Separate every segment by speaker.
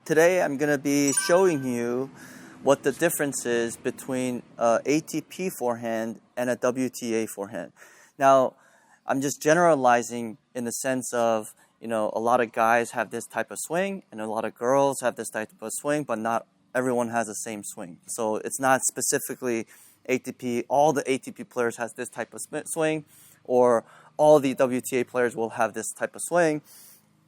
Speaker 1: Today I'm going to be showing you what the difference is between a ATP forehand and a WTA forehand. Now, I'm just generalizing in the sense of, a lot of guys have this type of swing and a lot of girls have this type of swing, but not everyone has the same swing. So it's not specifically ATP, all the ATP players has this type of swing, or all the WTA players will have this type of swing.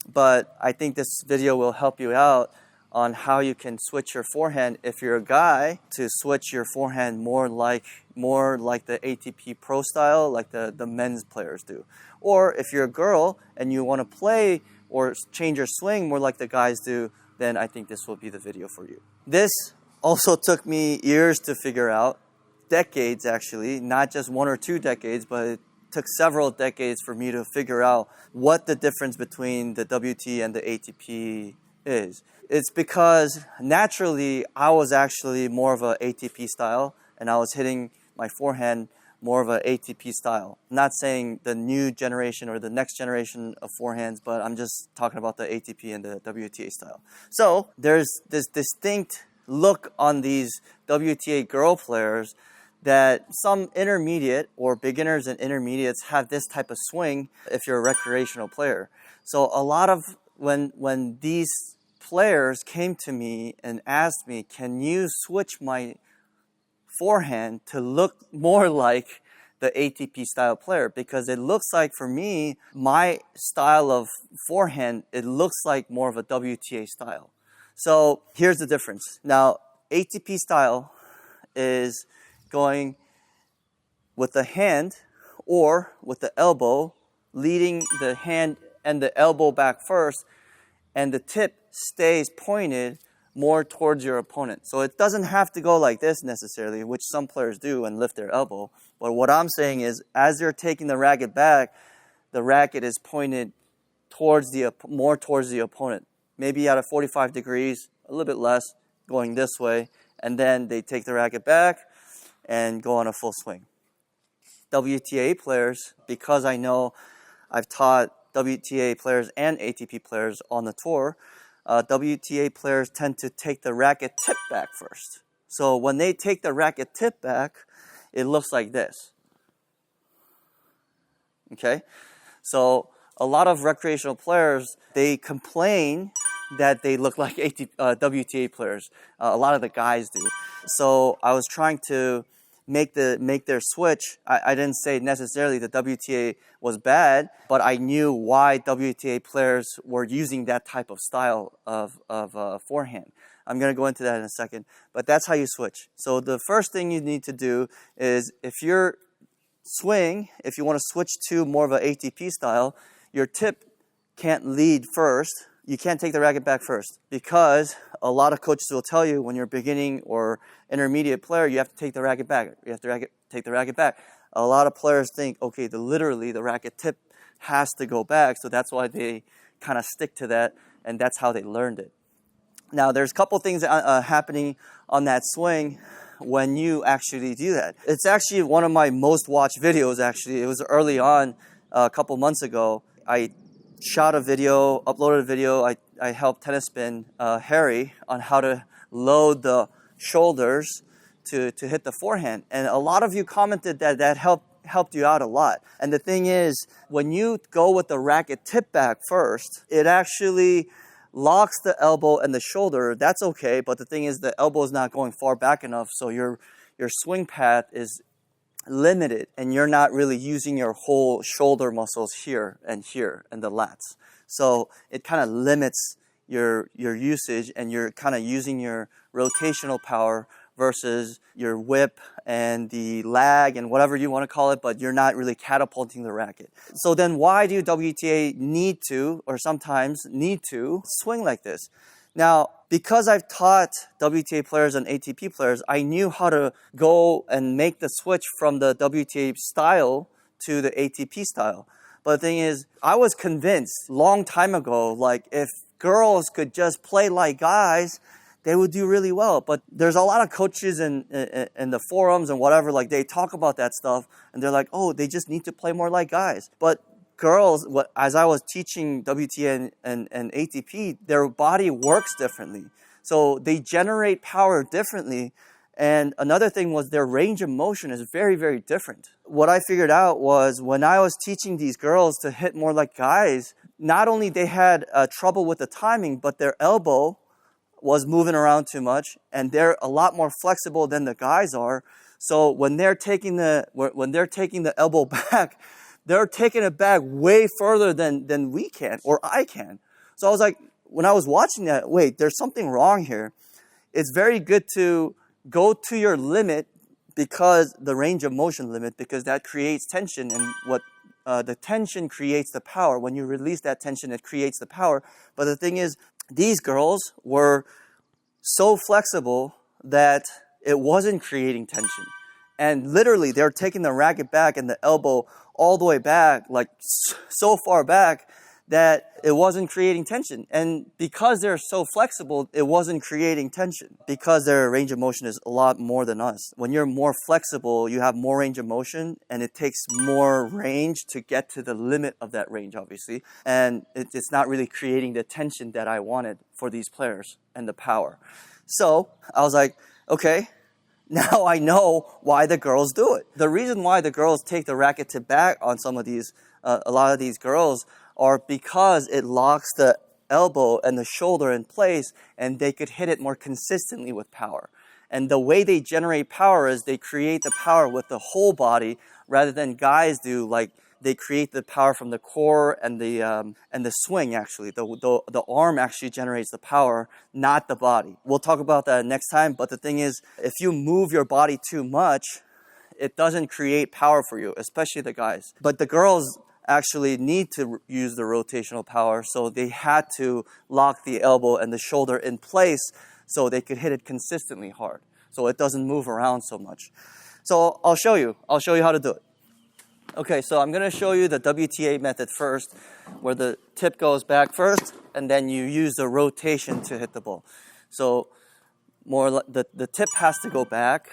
Speaker 1: But I think this video will help you out on how you can switch your forehand if you're a guy to switch your forehand more like the ATP Pro style, like the men's players do. Or if you're a girl and you want to play or change your swing more like the guys do, then I think this will be the video for you. This also took me years to figure out, decades actually, not just 1 or 2 decades, but it took several decades for me to figure out what the difference between the WTA and the ATP is. It's because naturally I was actually more of a ATP style and I was hitting my forehand more of a ATP style. I'm not saying the new generation or the next generation of forehands, but I'm just talking about the ATP and the WTA style. So there's this distinct look on these WTA girl players that some intermediate or beginners and intermediates have this type of swing if you're a recreational player. So a lot of when these players came to me and asked me, can you switch my forehand to look more like the ATP style player? Because it looks like for me, my style of forehand, it looks like more of a WTA style. So here's the difference. Now, ATP style is going with the hand or with the elbow, leading the hand and the elbow back first, and the tip stays pointed more towards your opponent. So it doesn't have to go like this necessarily, which some players do and lift their elbow. But what I'm saying is, as you're taking the racket back, the racket is pointed more towards the opponent. Maybe at a 45 degrees, a little bit less, going this way. And then they take the racket back and go on a full swing. WTA players, because I know I've taught WTA players and ATP players on the tour, WTA players tend to take the racket tip back first. So when they take the racket tip back, it looks like this. Okay? So a lot of recreational players, they complain that they look like WTA players. A lot of the guys do. So I was trying to make their switch. I didn't say necessarily the WTA was bad, but I knew why WTA players were using that type of style of forehand. I'm going to go into that in a second, but that's how you switch. So the first thing you need to do is if you want to switch to more of an ATP style, your tip can't lead first. You can't take the racket back first, because a lot of coaches will tell you when you're a beginning or intermediate player, you have to take the racket back. You have to take the racket back. A lot of players think, okay, literally the racket tip has to go back, so that's why they kind of stick to that, and that's how they learned it. Now, there's a couple things happening on that swing when you actually do that. It's actually one of my most watched videos, actually. It was early on, a couple months ago. I shot a video, uploaded a video. I helped tennis spin Harry on how to load the shoulders to hit the forehand. And a lot of you commented that helped you out a lot. And the thing is, when you go with the racket tip back first, it actually locks the elbow and the shoulder. That's okay, but the thing is the elbow is not going far back enough, so your swing path is limited, and you're not really using your whole shoulder muscles here and the lats. So it kind of limits your usage, and you're kind of using your rotational power versus your whip and the lag and whatever you want to call it, but you're not really catapulting the racket. So then why do WTA need to, or sometimes need to, swing like this? Now, because I've taught WTA players and ATP players, I knew how to go and make the switch from the WTA style to the ATP style. But the thing is, I was convinced long time ago, like if girls could just play like guys, they would do really well. But there's a lot of coaches in the forums and whatever, like they talk about that stuff and they're like, oh, they just need to play more like guys. But girls, as I was teaching WTA and ATP, their body works differently. So they generate power differently. And another thing was their range of motion is very, very different. What I figured out was when I was teaching these girls to hit more like guys, not only they had trouble with the timing, but their elbow was moving around too much, and they're a lot more flexible than the guys are. So when they're taking the elbow back, they're taking it back way further than we can or I can. So I was like, when I was watching that, wait, there's something wrong here. It's very good to go to your limit, because the range of motion limit, because that creates tension, and what the tension creates the power. When you release that tension, it creates the power. But the thing is, these girls were so flexible that it wasn't creating tension. And literally, they're taking the racket back and the elbow all the way back, like so far back, that it wasn't creating tension. And because they're so flexible, it wasn't creating tension, because their range of motion is a lot more than us. When you're more flexible, you have more range of motion, and it takes more range to get to the limit of that range, obviously. And it's not really creating the tension that I wanted for these players and the power. So I was like, okay, now I know why the girls do it. The reason why the girls take the racket to back on some of these, a lot of these girls, are because it locks the elbow and the shoulder in place, and they could hit it more consistently with power. And the way they generate power is they create the power with the whole body, rather than guys do. Like, they create the power from the core and the swing. Actually, the arm actually generates the power, not the body. We'll talk about that next time. But the thing is, if you move your body too much, it doesn't create power for you, especially the guys. But the girls actually need to use the rotational power, so they had to lock the elbow and the shoulder in place so they could hit it consistently hard, so it doesn't move around so much. So I'll show you how to do it. Okay, so I'm going to show you the WTA method first, where the tip goes back first, and then you use the rotation to hit the ball. So the tip has to go back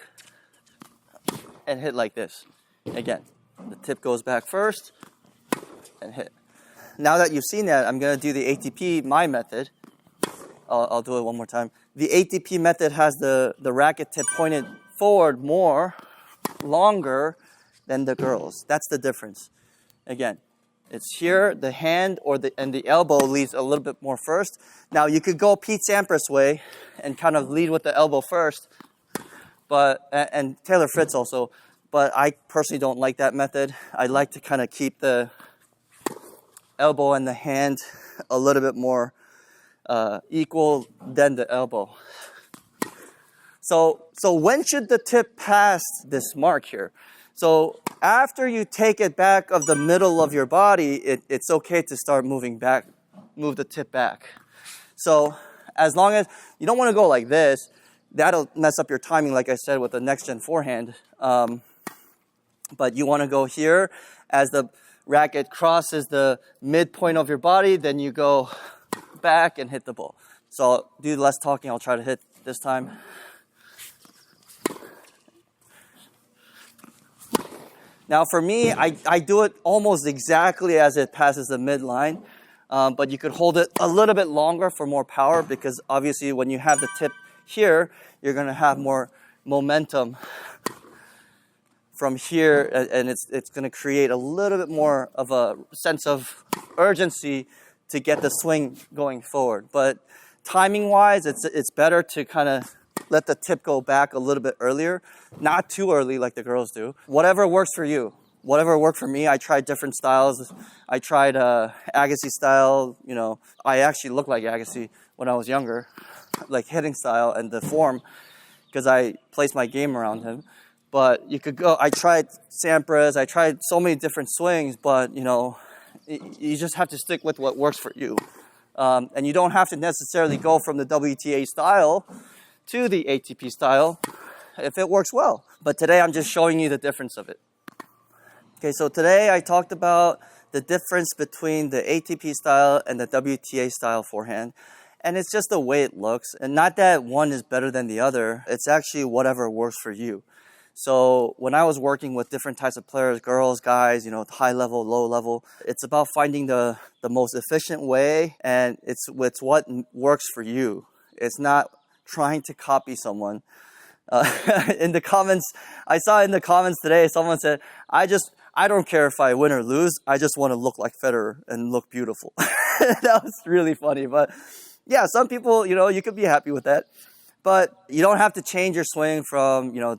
Speaker 1: and hit like this. Again, the tip goes back first and hit. Now that you've seen that, I'm going to do the ATP, my method. I'll do it one more time. The ATP method has the racket tip pointed forward more, longer than the girls. That's the difference. Again, it's here, the hand and the elbow leads a little bit more first. Now you could go Pete Sampras way and kind of lead with the elbow first, and Taylor Fritz also. But I personally don't like that method. I like to kind of keep the elbow and the hand a little bit more equal than the elbow. So when should the tip pass this mark here? So after you take it back of the middle of your body, it's okay to start moving back, move the tip back. So as long as you don't want to go like this, that'll mess up your timing, like I said, with the next-gen forehand. But you want to go here as the racket crosses the midpoint of your body, then you go back and hit the ball. So I'll do less talking. I'll try to hit this time. Now for me, I do it almost exactly as it passes the midline, but you could hold it a little bit longer for more power, because obviously when you have the tip here, you're going to have more momentum from here, and it's going to create a little bit more of a sense of urgency to get the swing going forward. But timing-wise, it's better to kind of let the tip go back a little bit earlier, not too early like the girls do. Whatever works for you. Whatever worked for me, I tried different styles. I tried Agassi style. You know, I actually looked like Agassi when I was younger, like hitting style and the form, because I placed my game around him. But you could go, I tried Sampras, I tried so many different swings, but you know, you just have to stick with what works for you. And you don't have to necessarily go from the WTA style to the ATP style if it works well. But today I'm just showing you the difference of it. Okay, so today I talked about the difference between the ATP style and the WTA style forehand. And it's just the way it looks. And not that one is better than the other. It's actually whatever works for you. So when I was working with different types of players, girls, guys, you know, high level, low level, it's about finding the most efficient way, and it's what works for you. It's not trying to copy someone. In the comments, I saw in the comments today, someone said, I don't care if I win or lose. I just want to look like Federer and look beautiful. That was really funny. But yeah, some people, you know, you could be happy with that. But you don't have to change your swing from, you know,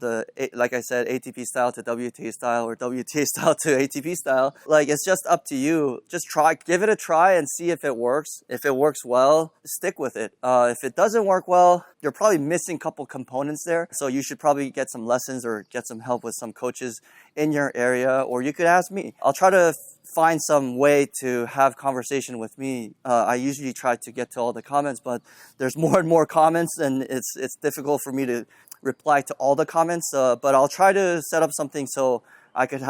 Speaker 1: like I said, ATP style to WTA style, or WTA style to ATP style. Like, it's just up to you. Just give it a try and see if it works. If it works well, stick with it. If it doesn't work well, you're probably missing a couple components there. So you should probably get some lessons or get some help with some coaches in your area, or you could ask me. I'll try to find some way to have conversation with me. I usually try to get to all the comments, but there's more and more comments, and it's difficult for me to reply to all the comments. But I'll try to set up something so I could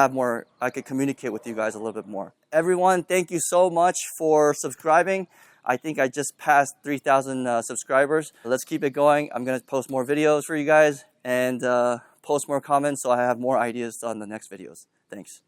Speaker 1: communicate with you guys a little bit more. Everyone, thank you so much for subscribing. I think I just passed 3,000 subscribers. Let's keep it going. I'm going to post more videos for you guys and post more comments so I have more ideas on the next videos. Thanks.